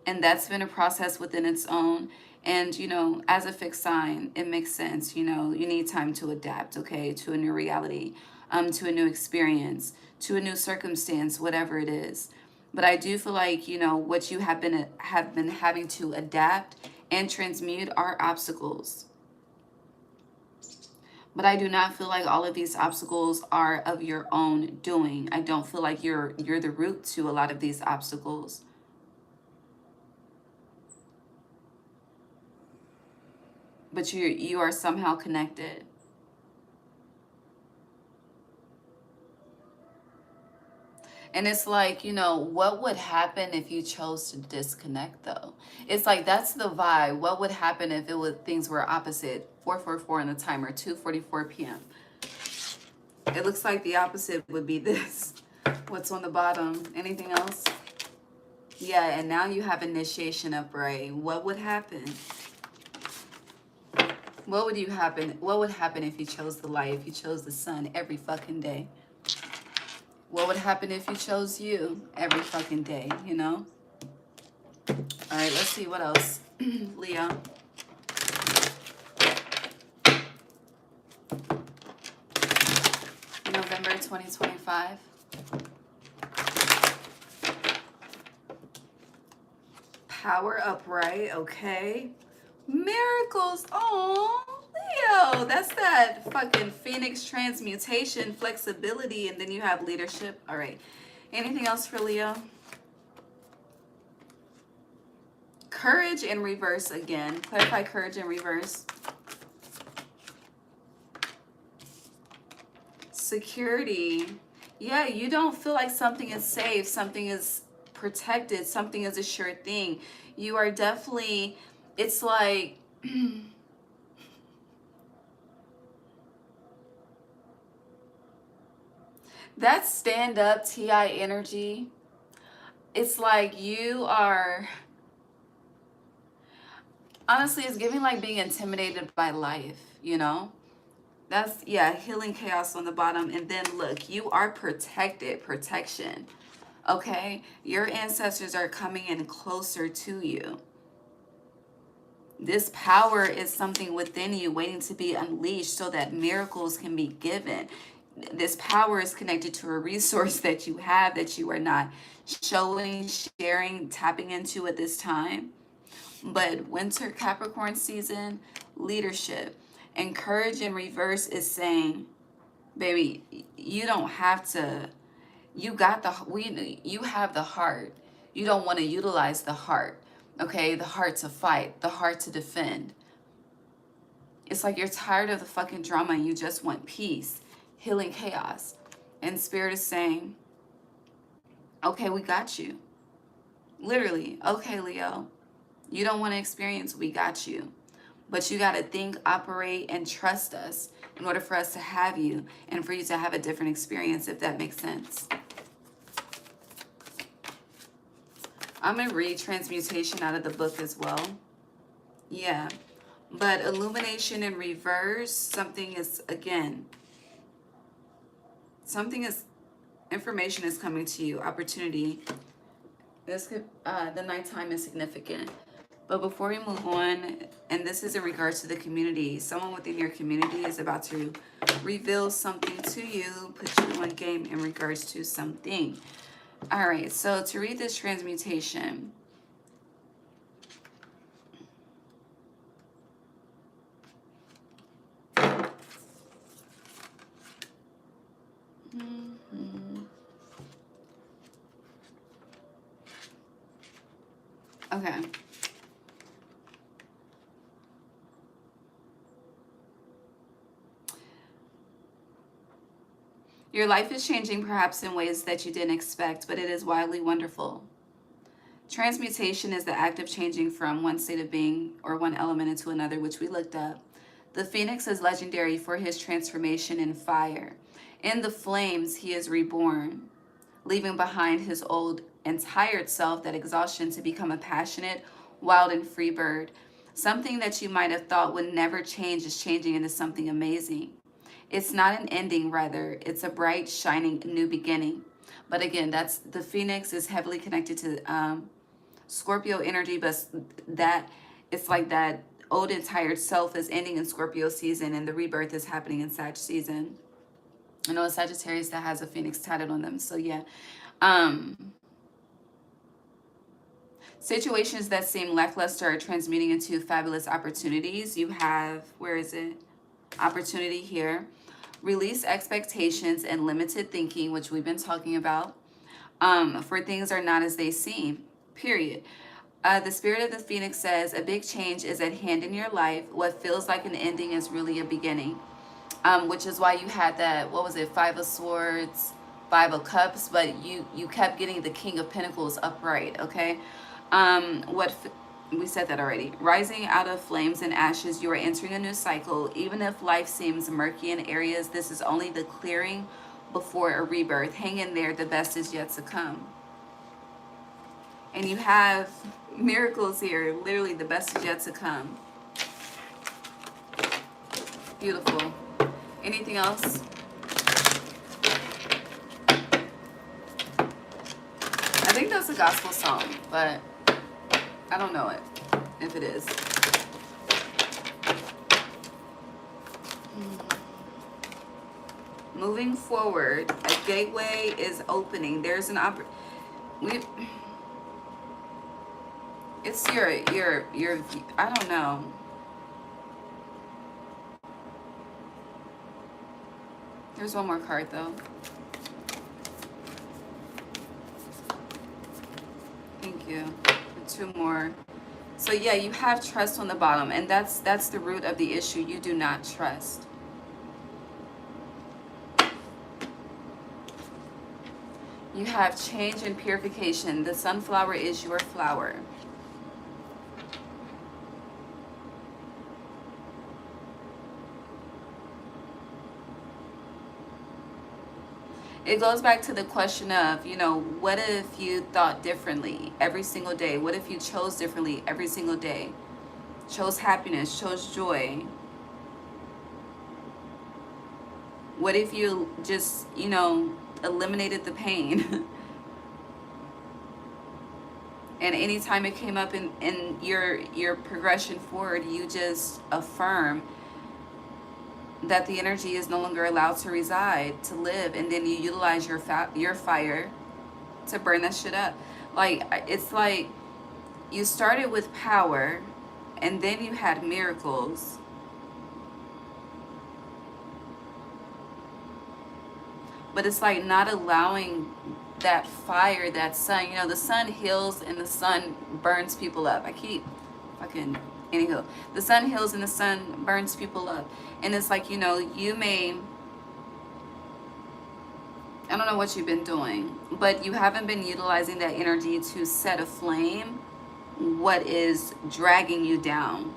And that's been a process within its own. And, you know, as a fixed sign, it makes sense. You know, you need time to adapt, okay, to a new reality, to a new experience, to a new circumstance, whatever it is. But I do feel like, you know, what you have been having to adapt and transmute are obstacles. But I do not feel like all of these obstacles are of your own doing. I don't feel like you're the root to a lot of these obstacles. But you are somehow connected. And it's like, you know, what would happen if you chose to disconnect though? It's like that's the vibe. What would happen if it was things were opposite? 4:44 on the timer, 2:44 p.m. It looks like the opposite would be this. What's on the bottom? Anything else? Yeah, and now you have initiation upright. What would happen? What would happen? What would happen if you chose the light, if you chose the sun every fucking day? What would happen if you chose you every fucking day, you know? All right, let's see what else. Leo. November 2025. Power upright, okay. Miracles, oh, Leo. That's that fucking Phoenix transmutation, flexibility, and then you have leadership. All right. Anything else for Leo? Courage in reverse again. Clarify courage in reverse. Security. Yeah, you don't feel like something is safe, something is protected, something is a sure thing. You are definitely, it's like, that stand up TI energy, it's like you are, honestly, it's giving like being intimidated by life, you know? That's, yeah, healing chaos on the bottom. And then look, you are protected, protection. Okay? Your ancestors are coming in closer to you. This power is something within you waiting to be unleashed so that miracles can be given. This power is connected to a resource that you have that you are not showing, sharing, tapping into at this time. But winter Capricorn season, leadership. And courage in reverse is saying, baby, you don't have to, you got you have the heart. You don't want to utilize the heart, okay? The heart to fight, the heart to defend. It's like you're tired of the fucking drama and you just want peace, healing chaos. And Spirit is saying, okay, we got you. Literally, okay, Leo, you don't want to experience, we got you. But you got to think, operate, and trust us in order for us to have you and for you to have a different experience, if that makes sense. I'm going to read transmutation out of the book as well. Yeah. But illumination in reverse, something is, again, information is coming to you, opportunity. This could, the nighttime is significant. But before we move on, and this is in regards to the community, someone within your community is about to reveal something to you, put you on game in regards to something. All right, so to read this transmutation, okay. Your life is changing perhaps in ways that you didn't expect, but it is wildly wonderful. Transmutation is the act of changing from one state of being or one element into another, which we looked up. The phoenix is legendary for his transformation in fire. In the flames, he is reborn, leaving behind his old and tired self, that exhaustion, to become a passionate, wild, and free bird. Something that you might have thought would never change is changing into something amazing. It's not an ending, rather, it's a bright, shining new beginning. But again, that's the phoenix is heavily connected to Scorpio energy, but that it's like that old and tired self is ending in Scorpio season and the rebirth is happening in Sag season. I know a Sagittarius that has a phoenix tatted on them. So yeah. Situations that seem lackluster are transmuting into fabulous opportunities. You have, where is it? Opportunity here. Release expectations and limited thinking, which we've been talking about. For things are not as they seem, period. The spirit of the phoenix says a big change is at hand in your life. What feels like an ending is really a beginning. Which is why you had that, what was it, Five of Swords, Five of Cups, but you kept getting the King of Pentacles upright, okay? We said that already. Rising out of flames and ashes, you are entering a new cycle. Even if life seems murky in areas, this is only the clearing before a rebirth. Hang in there, the best is yet to come. And you have miracles here. Literally, the best is yet to come. Beautiful. Anything else? I think that's a gospel song, but I don't know it, if it is. Moving forward, a gateway is opening. There's an it's your, I don't know. There's one more card though. Thank you. Two more. So yeah, you have trust on the bottom, and that's the root of the issue. You do not trust. You have change and purification. The sunflower is your flower. It goes back to the question of, you know, what if you thought differently every single day? What if you chose differently every single day? Chose happiness, chose joy. What if you just, you know, eliminated the pain? And anytime it came up in your progression forward, you just affirm that the energy is no longer allowed to reside, to live, and then you utilize your fire to burn that shit up. Like, it's like you started with power, and then you had miracles. But it's like not allowing that fire, that sun. You know, the sun heals and the sun burns people up. I keep fucking... Anywho, the sun heals and the sun burns people up. And it's like, you know, you may... I don't know what you've been doing, but you haven't been utilizing that energy to set aflame what is dragging you down.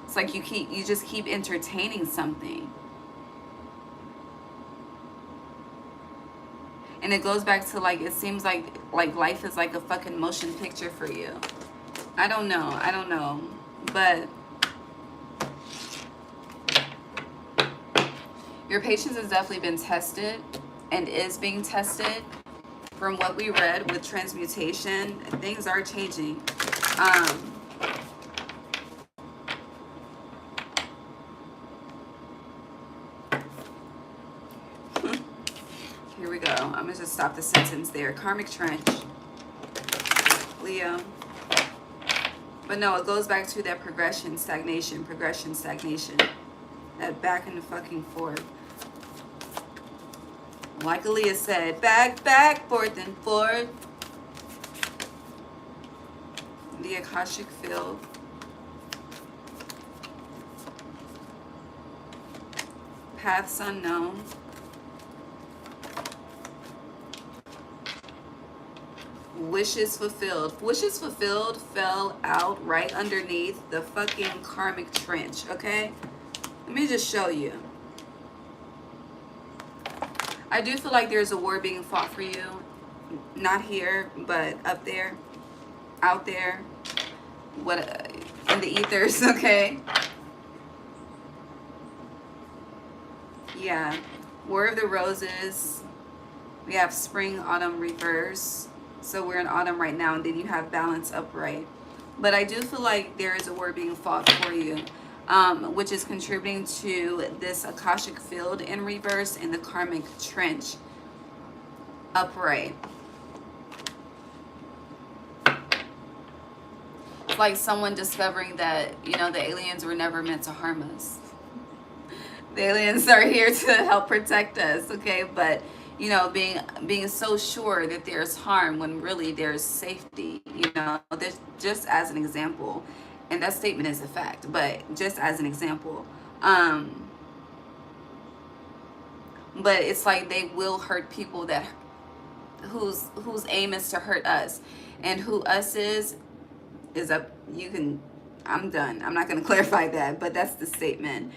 It's like you just keep entertaining something. And it goes back to, like, it seems like life is like a fucking motion picture for you. I don't know. But your patience has definitely been tested and is being tested. From what we read with transmutation, things are changing. Here we go. I'm going to just stop the sentence there. Karmic trench. Leo. But no, it goes back to that progression, stagnation. That back and the fucking forth. Like Aaliyah said, back, forth and forth. The Akashic field. Paths unknown. Wishes fulfilled. Wishes fulfilled fell out right underneath the fucking karmic trench, okay? Let me just show you. I do feel like there's a war being fought for you. Not here, but up there. Out there. What, in the ethers, okay? Yeah. War of the Roses. We have spring, autumn, reverse. So we're in autumn right now, and then you have balance upright. But I do feel like there is a war being fought for you, which is contributing to this Akashic field in reverse and the karmic trench upright. It's like someone discovering that, you know, the aliens were never meant to harm us. The aliens are here to help protect us, okay? But, you know, being so sure that there's harm when really there's safety, you know, there's, just as an example, and that statement is a fact, but just as an example, but it's like they will hurt people that whose aim is to hurt us. And who us is up, you can, I'm done, I'm not going to clarify that, but that's the statement.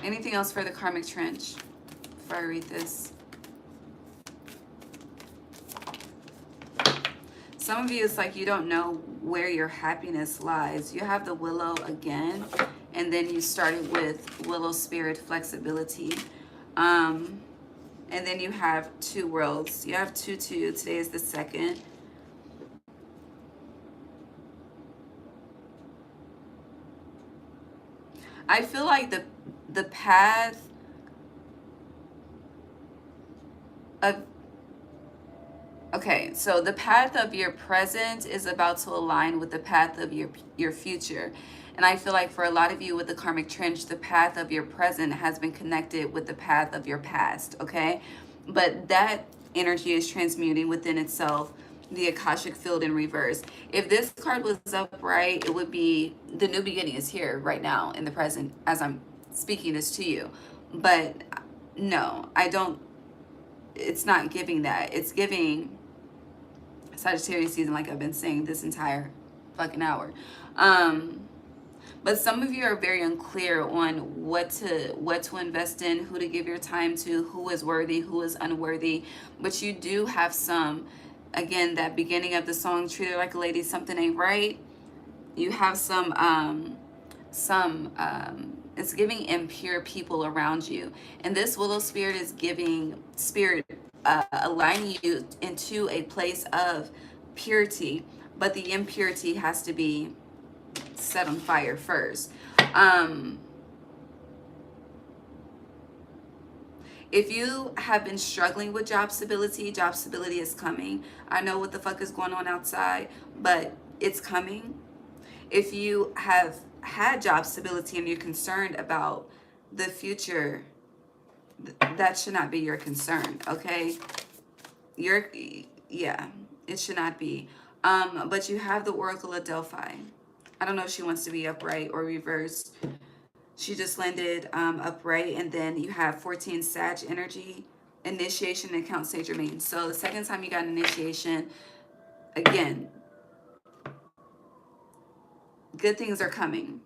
Anything else for the karmic trench before I read this? Some of you, it's like you don't know where your happiness lies. You have the Willow again, and then you started with Willow Spirit Flexibility. And then you have two worlds. You have 2-2. Today is the 2nd. I feel like the path of, okay, so the path of your present is about to align with the path of your future. And I feel like for a lot of you with the karmic trench, the path of your present has been connected with the path of your past, okay? But that energy is transmuting within itself the Akashic field in reverse. If this card was upright, it would be the new beginning is here right now in the present as I'm speaking this to you. But no, I don't, it's not giving that. It's giving Sagittarius season, like I've been saying this entire fucking hour. But some of you are very unclear on what to invest in, who to give your time to, who is worthy, who is unworthy. But you do have some, again, that beginning of the song, treat her like a lady, something ain't right. You have some it's giving impure people around you. And this Willow Spirit is giving spirit, aligning you into a place of purity, but the impurity has to be set on fire first. If you have been struggling with job stability is coming. I know what the fuck is going on outside, but it's coming. If you have had job stability and you're concerned about the future, that should not be your concern, okay? Yeah, it should not be. But you have the Oracle of Delphi. I don't know if she wants to be upright or reversed. She just landed upright, and then you have 14 Sag energy, initiation, and Count Saint Germain. So the second time you got initiation, again, good things are coming.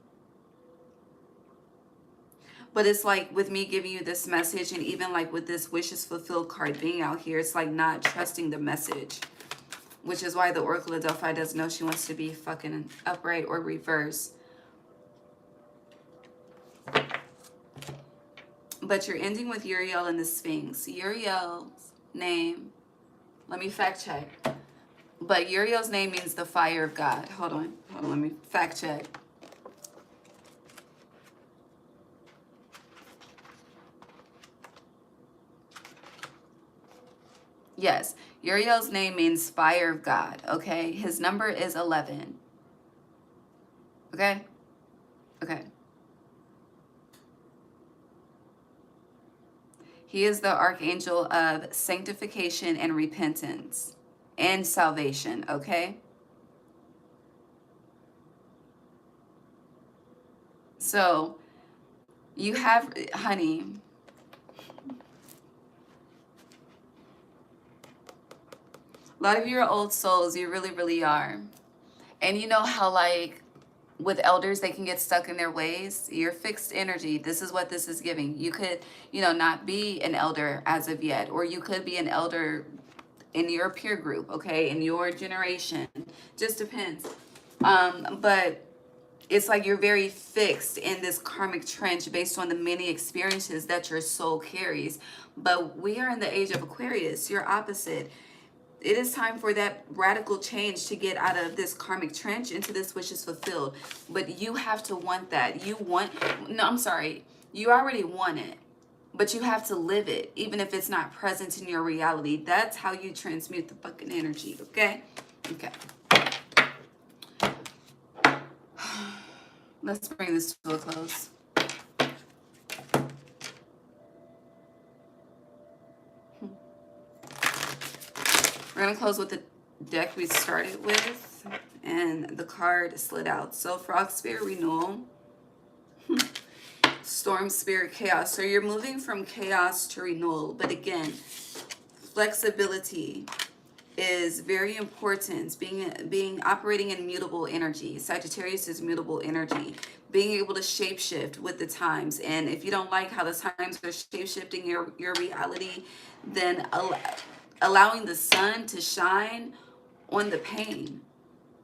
But it's like with me giving you this message, and even like with this wishes fulfilled card being out here, it's like not trusting the message, which is why the Oracle of Delphi doesn't know she wants to be fucking upright or reverse. But you're ending with Uriel and the Sphinx. Uriel's name, let me fact check. But Uriel's name means the fire of God. Hold on, let me fact check. Yes, Uriel's name means fire of God, okay? His number is 11. Okay? Okay. He is the archangel of sanctification and repentance and salvation, okay? So, you have, honey, a lot of you are old souls. You really, really are. And you know how, like, with elders, they can get stuck in their ways. You're fixed energy. This is what this is giving. You could, not be an elder as of yet, or you could be an elder in your peer group, okay, in your generation. Just depends. But it's like you're very fixed in this karmic trench based on the many experiences that your soul carries. But we are in the age of Aquarius. You're opposite. It is time for that radical change to get out of this karmic trench into this wishes fulfilled. But you have to want that. You already want it. But you have to live it, even if it's not present in your reality. That's how you transmute the fucking energy, okay? Okay. Let's bring this to a close. We're going to close with the deck we started with, and the card slid out. So Frog Spirit Renewal, Storm Spirit Chaos. So you're moving from chaos to renewal. But again, flexibility is very important. Operating in mutable energy. Sagittarius is mutable energy. Being able to shapeshift with the times. And if you don't like how the times are shapeshifting your reality, then allowing the sun to shine on the pain.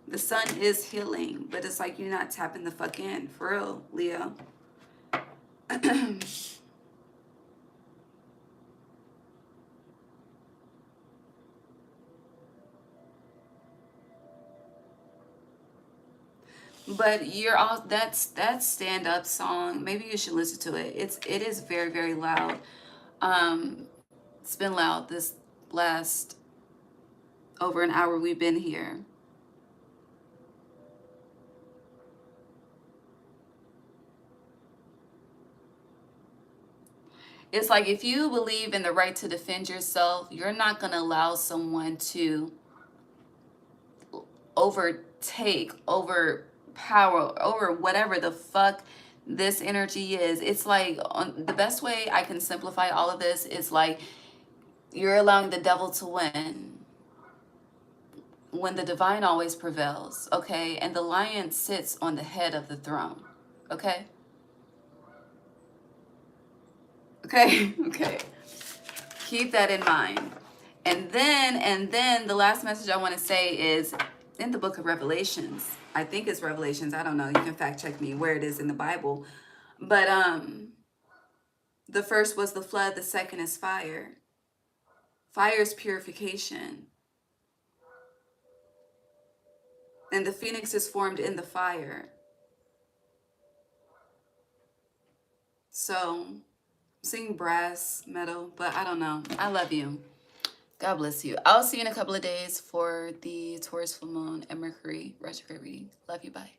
The sun is healing, but it's like you're not tapping the fuck in. For real, Leo. But you're all that stand up song. Maybe you should listen to it. It is very, very loud. It's been loud this last over an hour we've been here. It's like if you believe in the right to defend yourself, you're not going to allow someone to overtake, overpower, over whatever the fuck this energy is. It's like the best way I can simplify all of this is like you're allowing the devil to win when the divine always prevails, okay? And the lion sits on the head of the throne, okay? Okay, okay. Keep that in mind. And then the last message I want to say is in the book of Revelations. I think it's Revelations. I don't know. You can fact check me where it is in the Bible. But the first was the flood. The second is fire. Fire is purification. And the phoenix is formed in the fire. So seeing brass, metal, but I don't know. I love you. God bless you. I'll see you in a couple of days for the Taurus full moon and Mercury retrograde reading. Love you. Bye.